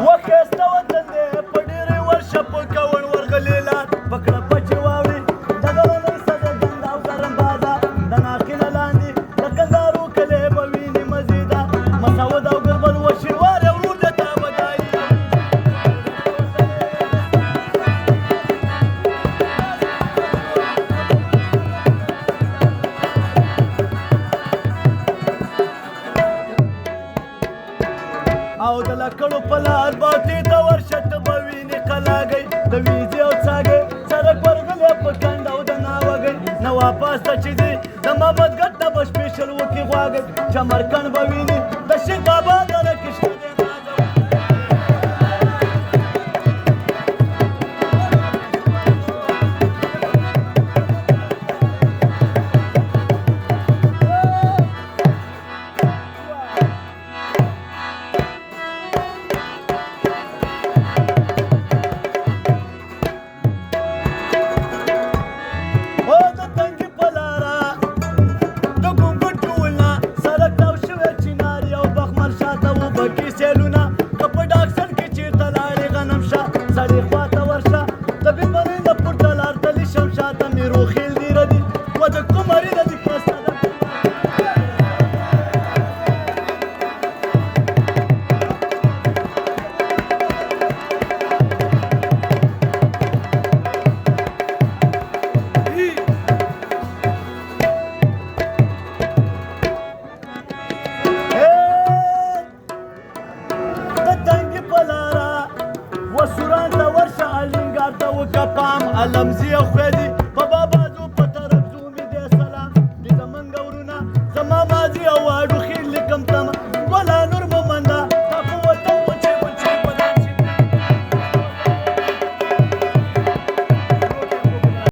وخېسته وطن دی په ډېرې ورشه په کون ورغلې لار په کړه بچې واوړې د غرنۍ سده ګند او ګرم بازار د ناقله لاندې د کندهارو کلې به وینې مزیده مسعود او ګربل و شینوار یو ورور د تابدایي او د لکړو په لار باندې د ورشه ته به وینې قلاګۍ د ویزې او څاګۍ سړک ورغلی په کنډ او د ناوګۍ نه واپس ته چې ځي د محمد ګټ نه به سپېشل وکړي غواګۍ چمرکن به وینې د شیخ بابا دره کې شته دی وسوران ته ورشه الینګار ته وکه پام المزي او خویدي